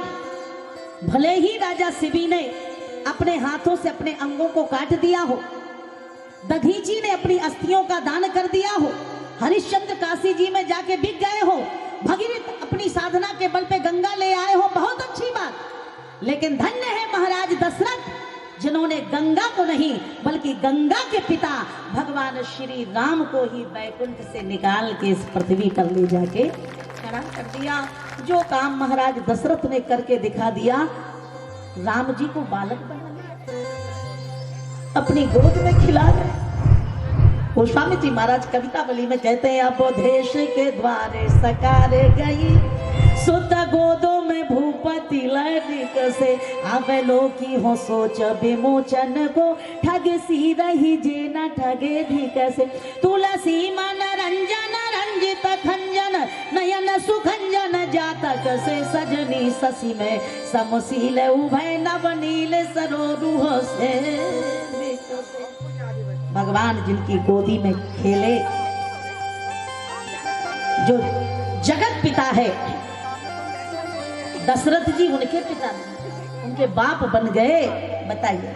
भले ही राजा शिवी ने अपने हाथों से अपने अंगों को काट दिया हो, दधीची ने अपनी अस्थियों का दान कर दिया हो, हरिश्चंद्र काशी जी में जाके बिक गए हो, भगीरथ अपनी साधना के बल पे गंगा ले आए हो, बहुत अच्छी बात, लेकिन धन्य है महाराज दशरथ जिन्होंने गंगा को नहीं बल्कि गंगा के पिता भगवान श्री राम को ही बैकुंठ से निकाल के इस पृथ्वी पर ले जाके खड़ा कर दिया। जो काम महाराज दशरथ ने करके दिखा दिया, राम जी को बालक बना लिया, अपनी गोद में खिला गए। गोस्वामी जी महाराज कवितावली में कहते हैं, अब देश के द्वारे सकारे गई, सुत गोदों में भूपति लड़िक से, आवे लोकी हो सोच विमोचन को, ठग सी रही जे न ठगे धिक से, तुलसी मन रंजन रंजन रंजित खंजन नयन सुखंजन जातक से सजनी शशि में समशील उभय नवनील सरोरुह से। भगवान जिनकी गोदी में खेले, जो जगत पिता है, दशरथ जी उनके पिता उनके बाप बन गए। बताइए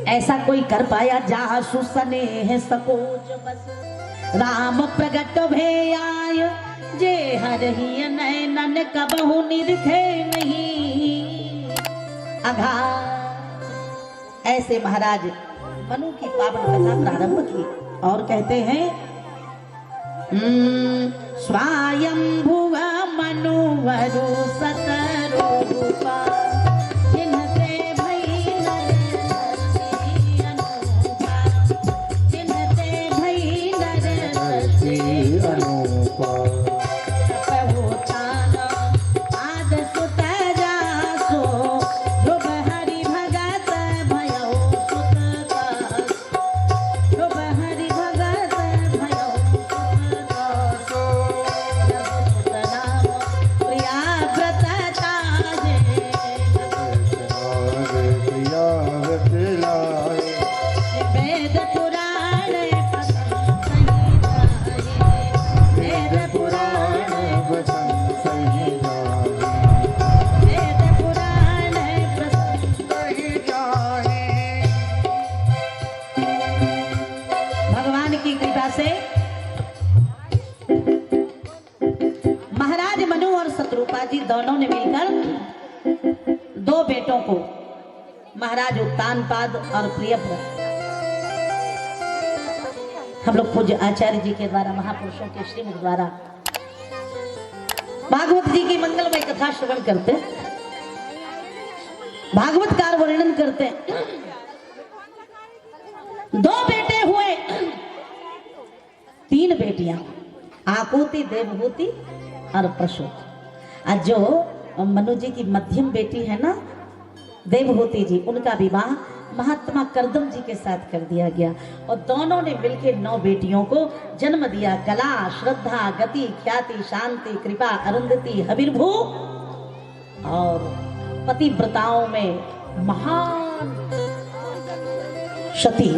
ऐसा कोई कर पाया? जहाँ सुसने है सकोच बस राम प्रगट भे आय, जे हरहि नैनन कबहु निरखे नहीं अघा। ऐसे महाराज मनु की पावन कथा प्रारंभ की और कहते हैं स्वयंभुव मनुवरु सतरूपा जिनते भई नरहरि अनूपा, जिनते भई नरहरि अनूपा। तपहु तान आद सुत जासो, ध्रुव हरि भगत भयो सुत दास, ध्रुव हरि भगत भयो सुत दासो। जब सुत नाम प्रिया व्रत ताजे, प्रिया व्रत लाए। वेद पुराण पसंद सही जाए, वेद पुराण वचन सही जाए, वेद पुराण पसंद। सही जाए। भगवान की कृपा से महाराज मनु और शत्रुपा जी दोनों ने मिलकर दो बेटों को, महाराज उत्तानपाद और प्रियव्रत, हम लोग पूज्य आचार्य जी के द्वारा, महापुरुषों के श्रीमुख द्वारा भागवत जी की मंगलमय कथा श्रवण करते, भागवतकार वर्णन करते। दो बेटे हुए, तीन बेटियां, आकुति, देवहूति और प्रसूति। आज जो मनु जी की मध्यम बेटी है ना देवहूति जी, उनका विवाह महात्मा करदम जी के साथ कर दिया गया और दोनों ने मिलकर 9 बेटियों को जन्म दिया। कला, श्रद्धा, गति, ख्याति, शांति, कृपा, अरुंधति, हविर्भू और पतिव्रताओं में महान सती,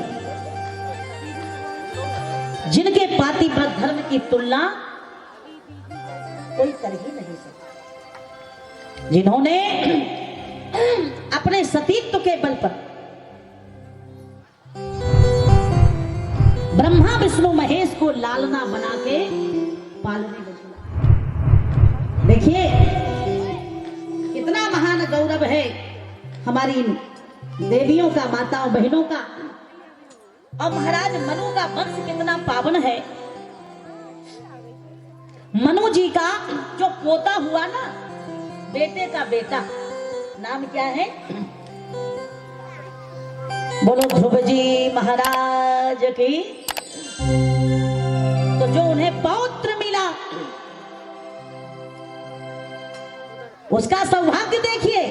जिनके पातिव्रत धर्म की तुलना कोई कर ही नहीं सकता, जिन्होंने अपने सतीत्व के बल पर ब्रह्मा विष्णु महेश को लालना बना के पालने लगे। देखिए कितना महान गौरव है हमारी इन देवियों का, माताओं बहनों का। और महाराज मनु का वंश कितना पावन है। मनु जी का जो पोता हुआ ना, बेटे का बेटा, नाम क्या है? बोलो ध्रुव जी महाराज की। तो जो उन्हें पौत्र मिला, उसका सौभाग्य देखिए,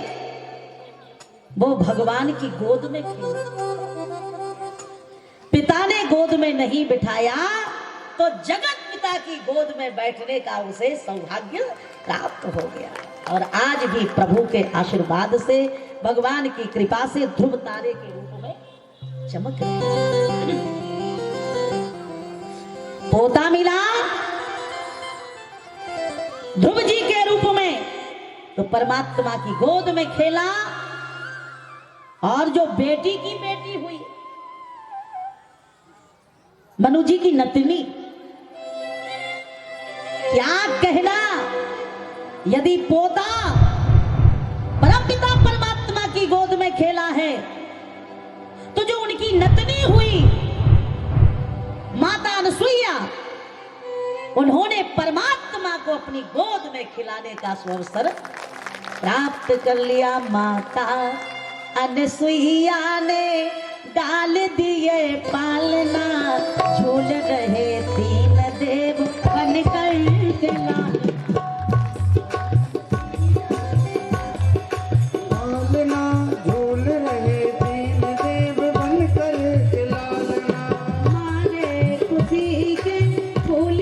वो भगवान की गोद में खेला। पिता ने गोद में नहीं बिठाया तो जगत पिता की गोद में बैठने का उसे सौभाग्य प्राप्त हो गया। और आज भी प्रभु के आशीर्वाद से, भगवान की कृपा से ध्रुव तारे के रूप में चमक रहे। पोता मिला ध्रुव जी के रूप में तो परमात्मा की गोद में खेला। और जो बेटी की बेटी हुई, मनु जी की नतनी, क्या कहना, यदि पोता परमपिता परमात्मा की गोद में खेला है तो जो उनकी नतनी हुई माता अनसुईया, उन्होंने परमात्मा को अपनी गोद में खिलाने का अवसर प्राप्त कर लिया। माता अनसुईया ने डाल दिए पालना, झूल रहे 3 देव बन कर के लालना, झूल रहे 3 देव बन कर के लालना। मारे खुशी के फूल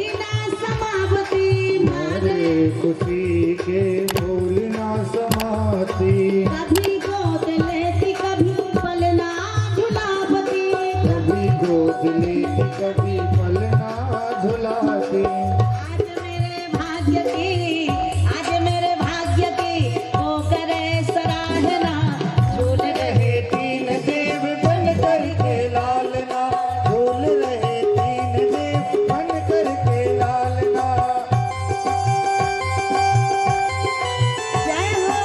बिजली की कभी पल ना झुलाती। आज मेरे भाग्य की वो करे सराहना, झूल रहे तीन देव बन करके लालना, झूल रहे तीन देव बन करके लालना। जय हो।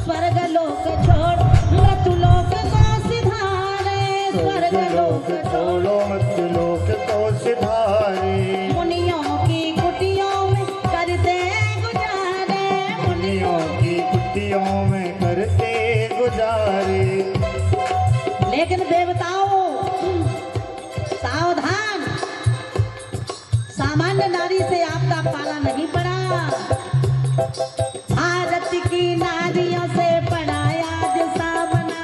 स्वर्गलोक छोड़ मृत्युलोक को सिधारे, स्वर्गलोक छोड़ो मृत्युलोक को सिधारे। मुनियों की कुटियों में करते गुजारे, मुनियों की कुटियों में करते गुजारे। लेकिन देवताओं सावधान, सामान्य नारी से आपका पाला नहीं पड़ा। भारत की नारियों से पड़ा आज सामना,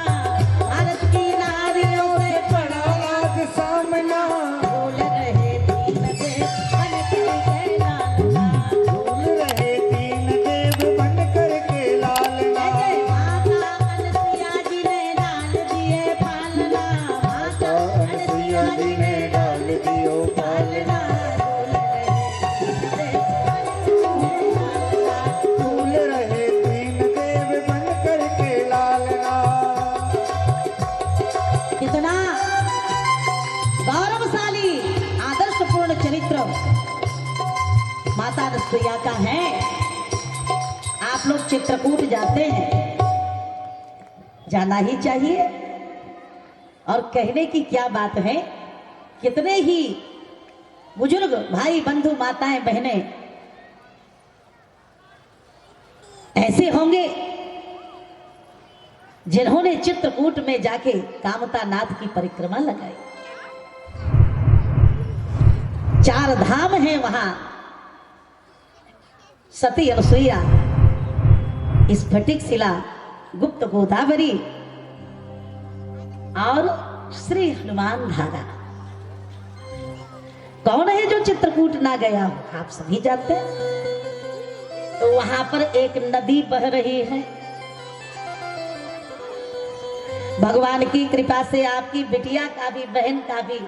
भारत की नारियों से पड़ा आज सामना। झूल रहे तीन देव बन करके लालना, झूल रहे तीन देव बन करके लालना। जय माता अनसुया जी ने डाल दिए पालना, माता अनसुया जी ने डाल दियो पालना। झूल रहे तीन देव बन करके लालना। कितना गौरवशाली आदर्शपूर्ण चरित्र माता अनसुईया का है। आप लोग चित्रकूट जाते हैं, जाना ही चाहिए। और कहने की क्या बात है, कितने ही बुजुर्ग भाई बंधु माताएं बहनें ऐसे होंगे जिन्होंने चित्रकूट में जाके कामता नाथ की परिक्रमा लगाई। 4 धाम हैं वहां, सती अनसुईया, स्फटिक शिला, गुप्त गोदावरी और श्री हनुमान धारा। कौन है जो चित्रकूट ना गया हो? आप सभी जानते हैं। तो वहां पर एक नदी बह रही है। भगवान की कृपा से आपकी बिटिया का भी, बहन का भी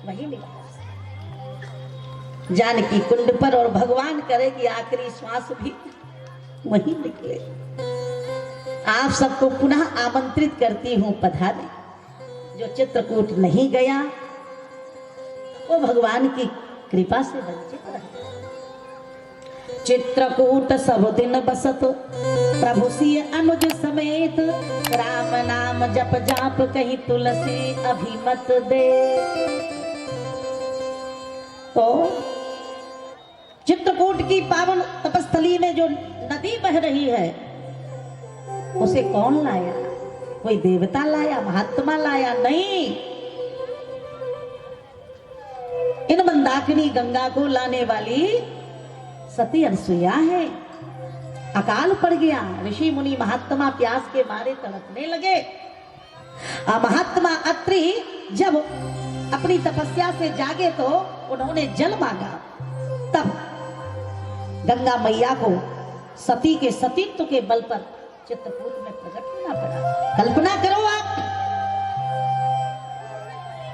वही निकला जानकी कुंड पर, और भगवान करे कि आखिरी श्वास भी वही निकले। आप सबको पुनः आमंत्रित करती हूं, पधारें। जो चित्रकूट नहीं गया वो भगवान की कृपा से वंचित रहे। चित्रकूट सब दिन बसत प्रभु सिय अनुज समेत, राम नाम जप जाप कहीं तुलसी अभिमत दे। तो चित्रकूट की पावन तपस्थली में जो नदी बह रही है उसे कौन लाया? कोई देवता लाया, महात्मा लाया? नहीं, इन मंदाकिनी गंगा को लाने वाली सती अनसुईया है। अकाल पड़ गया, ऋषि मुनि महात्मा प्यास के मारे तड़पने लगे। महात्मा अत्रि जब अपनी तपस्या से जागे तो उन्होंने जल मांगा। तब गंगा मैया को सती के सतीत्व के बल पर चित्रकूट में प्रकट होना पड़ा। कल्पना करो आप,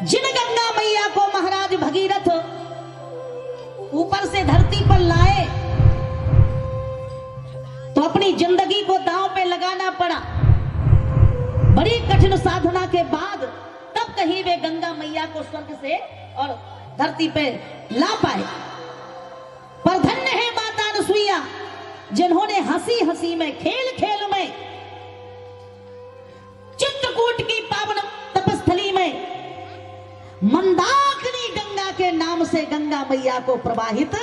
जिन गंगा मैया को महाराज भगीरथ ऊपर से धरती पर लाए तो अपनी जिंदगी को दांव पे लगाना पड़ा। बड़ी कठिन साधना के बाद तब कहीं वे गंगा मैया को स्वर्ग से और धरती पे ला पाए। पर धन्य है माता अनसुईया जिन्होंने हंसी हंसी में, खेल खेल में, चित्रकूट की पावन तपस्थली में मंदाकिनी गंगा के नाम से गंगा मैया को प्रवाहित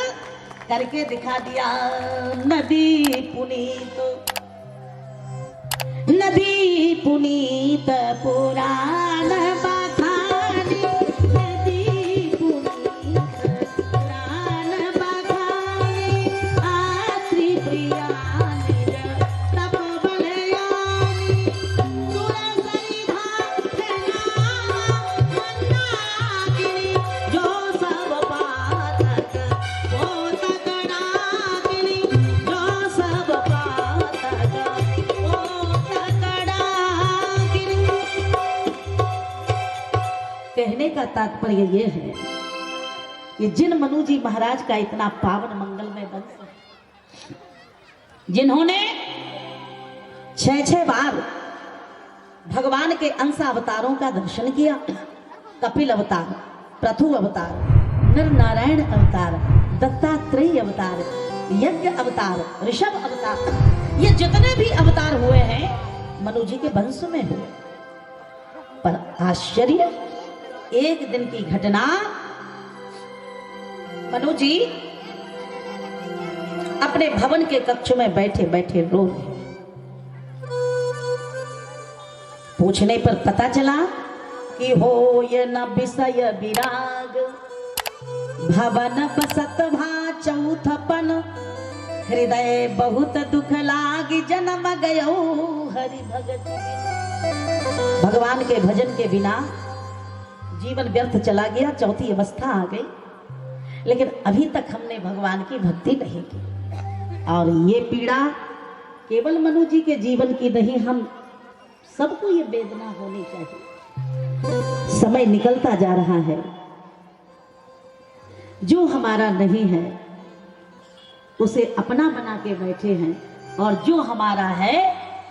करके दिखा दिया। नदी पुनीत, नदी पुनीत पुराण बखानी, नदी पुनीत तात्पर्य ये है कि जिन मनु जी महाराज का इतना पावन मंगलमय वंश है, जिन्होंने 6 बार भगवान के अंश अवतारों का दर्शन किया, कपिल अवतार, पृथु अवतार, नर नारायण अवतार, दत्तात्रेय अवतार, यज्ञ अवतार, ऋषभ अवतार, ये जितने भी अवतार हुए हैं मनु जी के वंश में हुए। पर आश्चर्य, एक दिन की घटना, मनु जी अपने भवन के कक्ष में बैठे बैठे रो रहे। पूछने पर पता चला कि हो ये न विषय विराग, भवन बसत भा चौथपन, हृदय बहुत दुख लाग, जन्म गयो हरि भगत। भगवान के भजन के बिना जीवन व्यर्थ चला गया, चौथी अवस्था आ गई, लेकिन अभी तक हमने भगवान की भक्ति नहीं की। और ये पीड़ा केवल मनु जी के जीवन की नहीं, हम सबको ये वेदना होनी चाहिए। समय निकलता जा रहा है, जो हमारा नहीं है उसे अपना बना के बैठे हैं, और जो हमारा है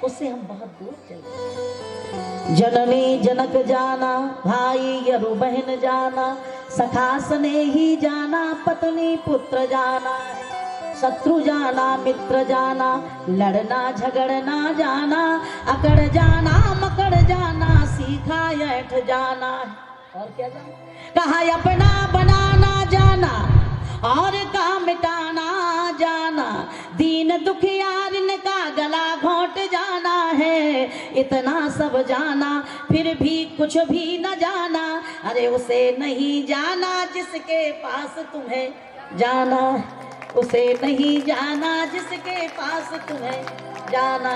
उससे हम बहुत दूर चले। जननी जनक जाना, भाई यरु बहन जाना, सखा स्नेही जाना, पत्नी पुत्र जाना, शत्रु जाना, मित्र जाना, लड़ना झगड़ना जाना, अकड़ जाना मकड़ जाना, सीखा ऐठ जाना, और क्या जाना, कहा अपना बनाना जाना, और का मिटाना जाना, दीन दुखियारिन का गला घोंट जाना है, इतना सब जाना फिर भी कुछ भी न जाना। अरे उसे नहीं जाना जिसके पास तुम्हें जाना, उसे नहीं जाना जिसके पास तुम्हें जाना।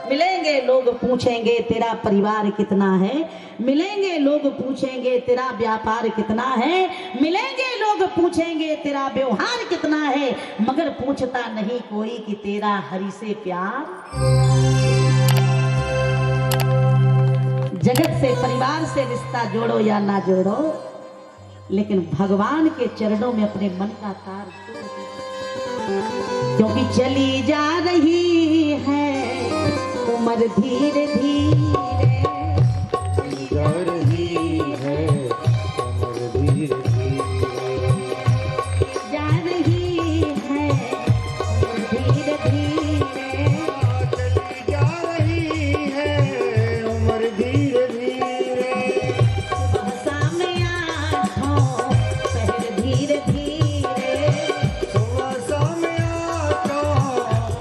मिलेंगे लोग पूछेंगे तेरा परिवार कितना है, मिलेंगे लोग पूछेंगे तेरा व्यापार कितना है, मिलेंगे लोग पूछेंगे तेरा व्यवहार कितना है, मगर पूछता नहीं कोई कि तेरा हरि से प्यार। जगत से, परिवार से रिश्ता जोड़ो या ना जोड़ो, लेकिन भगवान के चरणों में अपने मन का तार जोड़ो, क्योंकि चली जा रही है उम्र धीरे धीरे, चली जा रही है उम्र धीरे धीरे, जा रही है उम्र धीरे धीरे, चली जा रही है उम्र धीरे धीरे, सुबह शाम आँखों पहर धीरे धीरे, सुबह शाम आँखों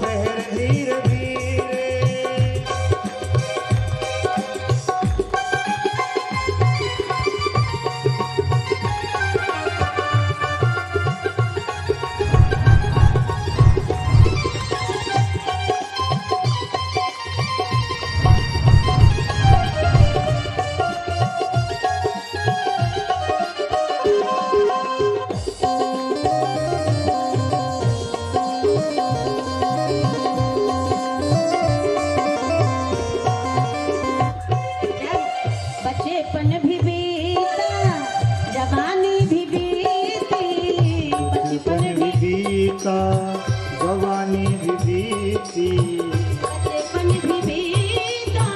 पहर धीरे धीरे। बचपन भी बीता, जवानी भी बीती, बचपन भी बीता, जवानी भी बीती, बचपन भी बीता,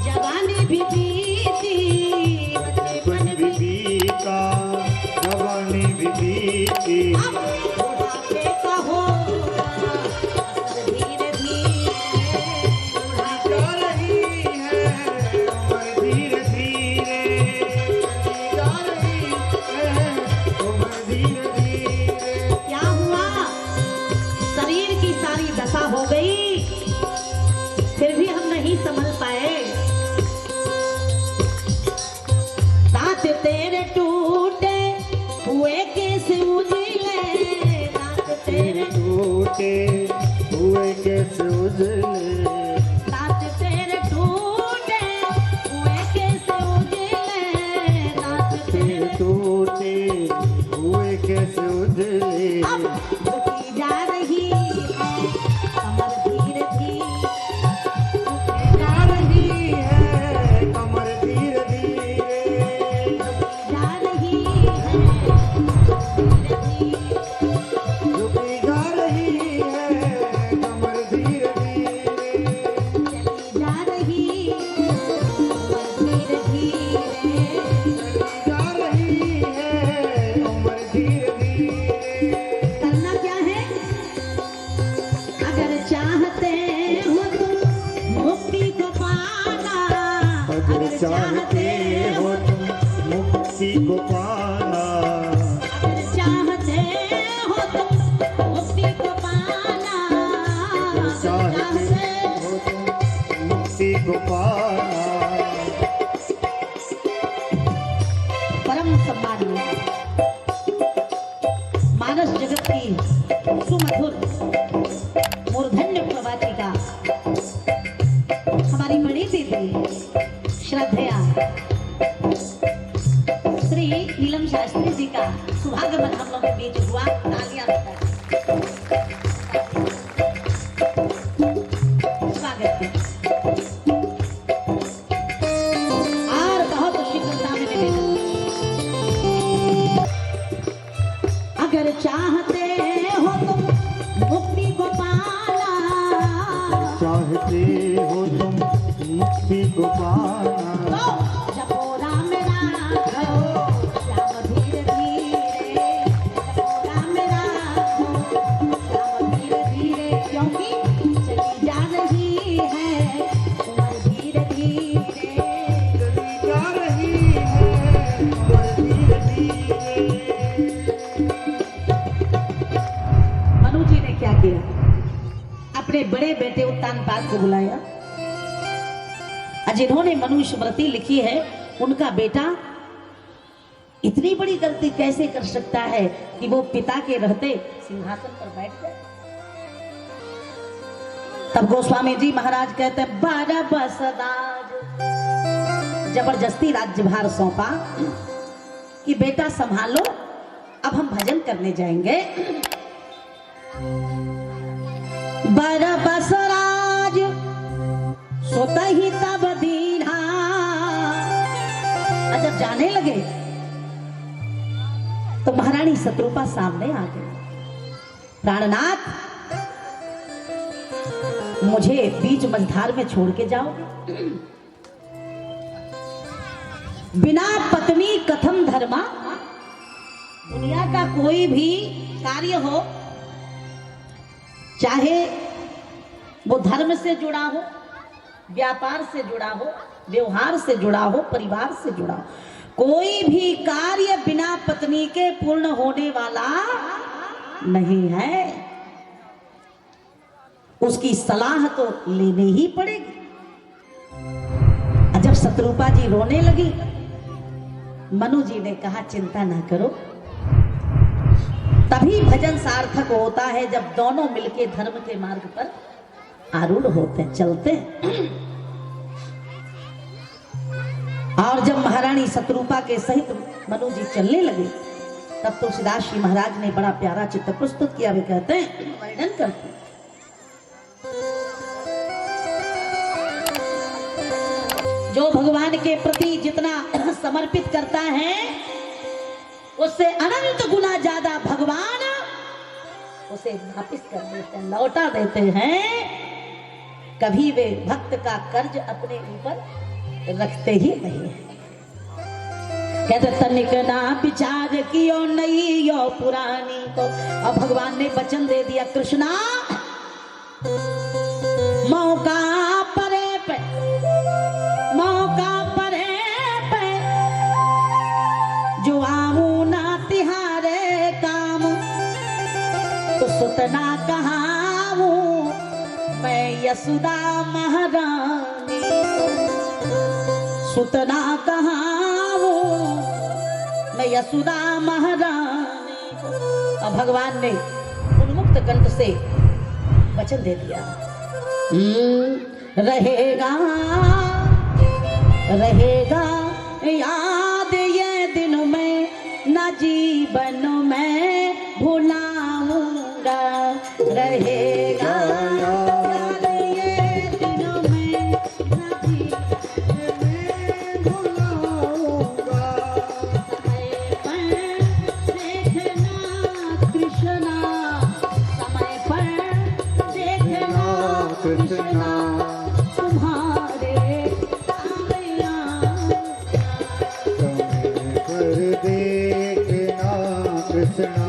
जवानी भी बीती, बचपन भी बीता, जवानी भी बीती। अब बुढ़ापे का होगा असर धीरे धीरे, बुढ़ापे जा रही है उम्र धीरे धीरे, जा रही है उम्र धीरे धीरे। क्या हुआ, शरीर की सारी दशा हो गई, फिर भी हम नहीं समझ पाए। दांत तेरे टूटे हुए कैसे उजले, दांत तेरे टूटे हुए कैसे उजले, दांत तेरे टूटे हुए कैसे उजले, दांत तेरे टूटे हुए कैसे उजले। अब झुकी जा रही है कमर धीरे धीरे, जा रही है कमर धीरे धीरे, जा को पाना। परम सम्माननीय मानस जगत की सुमधुर मूर्धन्य प्रवाचिका हमारी मणि दीदी श्रद्धेया श्री नीलम शास्त्री जी का शुभागमन हम लोग के बीच हुआ। तालियां बजाएं। स्वागत है और बहुत शीघ्रता में मिलेगा। अगर चाहते हो तुम मुक्ति को पाना, चाहते हो तुम मुक्ति को पाना, तो जपो राम नाम, श्याम धीरे धीरे, जपो राम नाम, श्याम धीरे धीरे, क्योंकि चली जा रही है उम्र धीरे धीरे। चली जा रही है उम्र धीरे धीरे। मनु जी ने क्या किया? अपने बड़े बेटे उत्तानपाद को बुलाया। जिन्होंने मनु स्मृति लिखी है उनका बेटा इतनी बड़ी गलती कैसे कर सकता है कि वो पिता के रहते सिंहासन पर बैठ जाए। तब गोस्वामी जी महाराज कहते हैं 12 बसदाज जबरदस्ती राज्यभार सौंपा कि बेटा संभालो, अब हम भजन करने जाएंगे। 12 बसराज सोता ही तब दीना। जब जाने लगे तो महारानी शत्रुपा सामने आ गई। प्राणनाथ, मुझे बीच मझधार में छोड़ के जाओगे? बिना पत्नी कथम धर्मा। दुनिया का कोई भी कार्य हो, चाहे वो धर्म से जुड़ा हो, व्यापार से जुड़ा हो, व्यवहार से जुड़ा हो, परिवार से जुड़ा हो, कोई भी कार्य बिना पत्नी के पूर्ण होने वाला नहीं है। उसकी सलाह तो लेनी ही पड़ेगी। जब शत्रुपा जी रोने लगी, मनु जी ने कहा चिंता ना करो। तभी भजन सार्थक होता है जब दोनों मिलके धर्म के मार्ग पर आरूढ़ होते हैं, चलते हैं। और जब महारानी शत्रुपा के सहित मनु जी चलने लगे, तब तुलसीदास जी महाराज ने बड़ा प्यारा चित्र प्रस्तुत किया। वे कहते हैं, वर्णन करते हैं, जो भगवान के प्रति जितना समर्पित करता है उससे अनंत गुना ज्यादा भगवान उसे वापिस कर देते हैं, लौटा देते हैं। कभी वे भक्त का कर्ज अपने ऊपर रखते ही नहीं है। कहते तनिक ना विचार कियो नई यो पुरानी को। अब भगवान ने वचन दे दिया, कृष्णा मौका परे पे, मौका परे पे जो आऊं ना तिहारे काम, तो सुतना कहाऊं मैं यशोदा महारानी, सुतना कहाऊं मैं यशोदा महारानी। अब भगवान ने उन्मुक्त कंठ से वचन दे दिया, रहेगा रहेगा याद ये दिन में न जीवन में भुलाऊंगा, रहेगा याद ये दिन में न जीवन में भुलाऊंगा। समय पर देखना कृष्णा, समय पर देखना कृष्णा, तुम्हारे समय पर देखना कृष्णा,